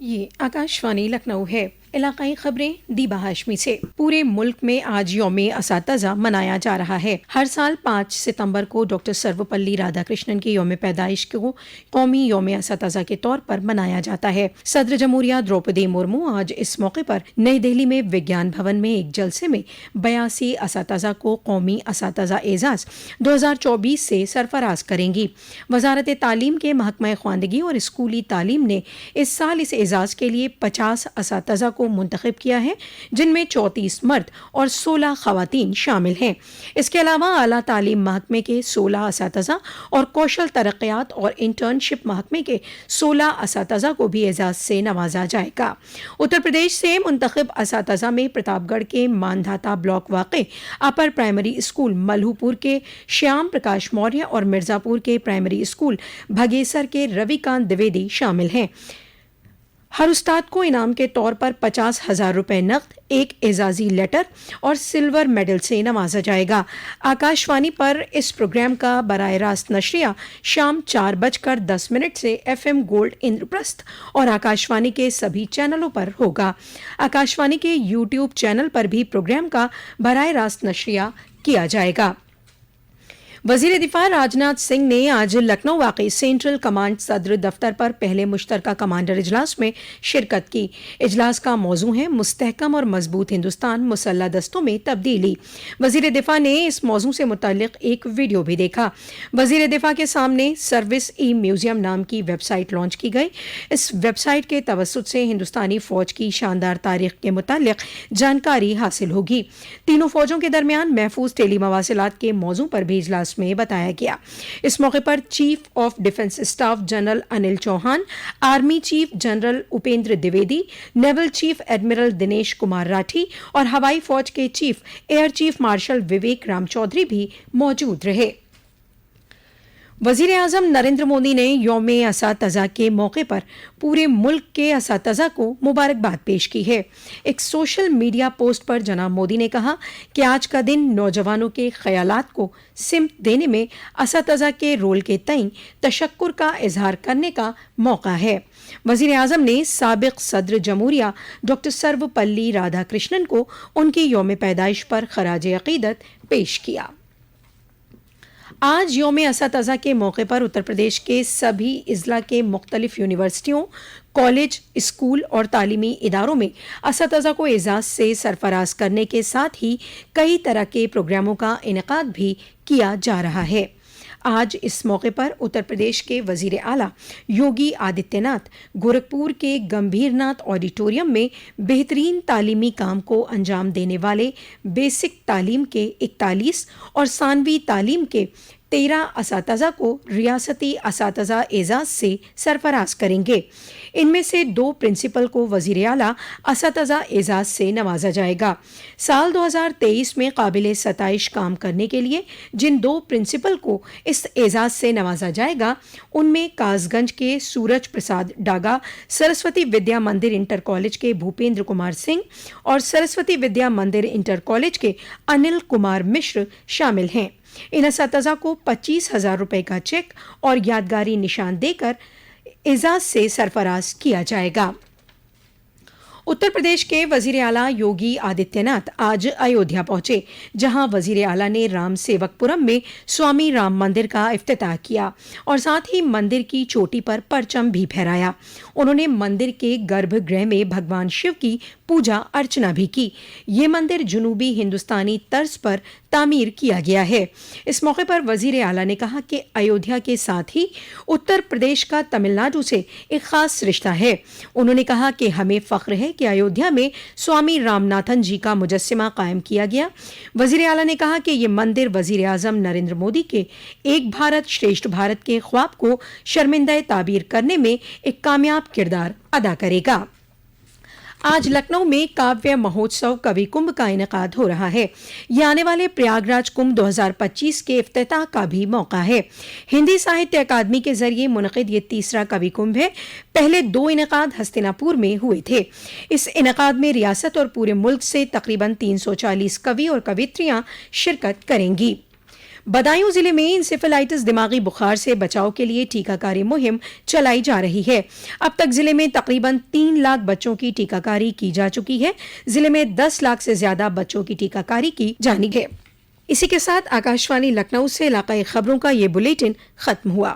ये आकाशवाणी लखनऊ है। इलाकाई खबरें दीबा हाशमी से। पूरे मुल्क में आज यौम असातिज़ा मनाया जा रहा है। हर साल 5 सितंबर को डॉक्टर सर्वपल्ली राधाकृष्णन की यौम पैदाइश को कौमी यौम असातिज़ा के तौर पर मनाया जाता है। सदर जमहूरिया द्रौपदी मुर्मू आज इस मौके पर नई दिल्ली में विज्ञान भवन में एक जलसे में 82 असातिज़ा को कौमी असातिज़ा एजाज़ 2024 से सरफराज करेंगी। वजारत तालीम के महकमा ख्वानदगी और स्कूली तालीम ने इस साल इस एजाज़ के लिए 50 असातिज़ा को मुंतखब किया है, जिनमें 34 मर्द और 16 खवातीन शामिल हैं। इसके अलावा आला तालीम महकमे के 16 असातिज़ा और कौशल तरक्यात और इंटर्नशिप महकमे के 16 असातिज़ा को भी एजाज़ से नवाजा जाएगा। उत्तर प्रदेश से मुंतखब असातिज़ा में प्रतापगढ़ के मानधाता ब्लॉक वाक़े अपर प्राइमरी स्कूल मल्हूपुर के श्याम प्रकाश मौर्य और मिर्ज़ापुर के प्राइमरी स्कूल भगेसर के रविकांत द्विवेदी शामिल हैं। हर उस्ताद को इनाम के तौर पर 50,000 रुपए नकद, एक एजाजी लेटर और सिल्वर मेडल से नवाजा जाएगा। आकाशवाणी पर इस प्रोग्राम का बराह रास्त नशरिया शाम 4:10 से FM गोल्ड इंद्रप्रस्थ और आकाशवाणी के सभी चैनलों पर होगा। आकाशवाणी के YouTube चैनल पर भी प्रोग्राम का बराह रास्त नशरिया किया जाएगा। वज़ीर दिफा राजनाथ सिंह ने आज लखनऊ वाक़ई सेंट्रल कमांड सदर दफ्तर पर पहले मुश्तरका कमांडर इजलास में शिरकत की। इजलास का मौजू है मुस्तहकम और मजबूत हिंदुस्तान मुसल्लह दस्तों में तब्दीली। वज़ीर दिफा ने इस मौजू से मुतल्लिक एक वीडियो भी देखा। वज़ीर दिफा के सामने सर्विस ई म्यूज़ियम नाम की वेबसाइट लॉन्च की गई। इस वेबसाइट के तवस्सुत से हिंदुस्तानी फ़ौज की शानदार तारीख के मुताल्लिक जानकारी हासिल होगी। तीनों फ़ौजों के दरमियान महफूज टेली मवासिलात के मौजू पर भी इजलास में बताया गया। इस मौके पर chief of defence staff general Anil Chauhan, army chief general Upendra Dwivedi, naval chief admiral Dinesh Kumar Rathi और हवाई फौज के chief air chief marshal Vivek Ram Chaudhary भी मौजूद रहे। वज़ीर आज़म नरेंद्र मोदी ने यौम असातिज़ा के मौके पर पूरे मुल्क के असातिज़ा को मुबारकबाद पेश की है। एक सोशल मीडिया पोस्ट पर जनाब मोदी ने कहा कि आज का दिन नौजवानों के ख्यालात को सिमत देने में असातिज़ा के रोल के तईं तशक्कुर का इजहार करने का मौका है। वज़ीर आज़म ने साबिक़ सदर जमहूरिया डॉक्टर सर्वपल्ली राधाकृष्णन को उनकी यौम पैदाइश पर खराज अक़ीदत पेश किया। आज यौम असातिज़ा के मौके पर उत्तर प्रदेश के सभी इज़ला के मुख्तलिफ यूनिवर्सिटियों, कॉलेज, स्कूल और तालीमी इदारों में असातिज़ा को एजाज़ से सरफराज करने के साथ ही कई तरह के प्रोग्रामों का इनेकाद भी किया जा रहा है। आज इस मौके पर उत्तर प्रदेश के वज़ीर आला योगी आदित्यनाथ गोरखपुर के गंभीरनाथ ऑडिटोरियम में बेहतरीन तालीमी काम को अंजाम देने वाले बेसिक तालीम के 41 और सानवी तालीम के 13 असातिज़ा को रियासती असातिज़ा एजाज़ से सरफराज करेंगे। इनमें से 2 प्रिंसिपल को वज़ीर आला असातिज़ा एजाज़ से नवाजा जाएगा। साल 2023 में काबिल सताइश काम करने के लिए जिन 2 प्रिंसिपल को इस एजाज़ से नवाजा जाएगा, उनमें कासगंज के सूरज प्रसाद डागा सरस्वती विद्या मंदिर इंटर कॉलेज के भूपेंद्र कुमार सिंह और सरस्वती विद्या मंदिर इंटर कॉलेज के अनिल कुमार मिश्र शामिल हैं। इन असातिज़ा को 25,000 रुपए का चेक और यादगारी निशान देकर एजाज से सरफराज किया जाएगा। उत्तर प्रदेश के वज़ीर आला योगी आदित्यनाथ आज अयोध्या पहुंचे, जहां वज़ीर आला ने राम सेवकपुरम में स्वामी राम मंदिर का इफ्तिताह किया और साथ ही मंदिर की चोटी पर परचम भी फहराया। उन्होंने मंदिर के गर्भगृह में भगवान शिव की पूजा अर्चना भी की। ये मंदिर जुनूबी हिंदुस्तानी तर्ज पर तामीर किया गया है। इस मौके पर वज़ीर आला ने कहा कि अयोध्या के साथ ही उत्तर प्रदेश का तमिलनाडु से एक ख़ास रिश्ता है। उन्होंने कहा कि हमें फ़ख्र है कि अयोध्या में स्वामी रामनाथन जी का मुजस्सिमा कायम किया गया। वज़ीर आला ने कहा कि ये मंदिर वज़ीर आज़म नरेंद्र मोदी के एक भारत श्रेष्ठ भारत के ख्वाब को शर्मिंदा ताबीर करने में एक कामयाब किरदार अदा करेगा। आज लखनऊ में काव्य महोत्सव कवि कुंभ का इनेकाद हो रहा है। यह आने वाले प्रयागराज कुंभ 2025 के इफ्तिताह का भी मौका है। हिंदी साहित्य अकादमी के जरिए मुनक़िद ये तीसरा कवि कुंभ है। पहले 2 इनेकाद हस्तिनापुर में हुए थे। इस इनेकाद में रियासत और पूरे मुल्क से तकरीबन 340 कवि और कवित्रियां शिरकत करेंगी। بدایوں ضلع میں انسیفلائٹس دماغی بخار سے بچاؤ کے لیے ٹیکہ کاری مہم چلائی جا رہی ہے. اب تک ضلع میں تقریباً 3 لاکھ بچوں کی ٹیکہ کاری کی جا چکی ہے. ضلع میں 10 لاکھ سے زیادہ بچوں کی ٹیکہ کاری کی جانی ہے. اسی کے ساتھ آکاشوانی لکھنؤ سے علاقائی خبروں کا یہ بلیٹن ختم ہوا.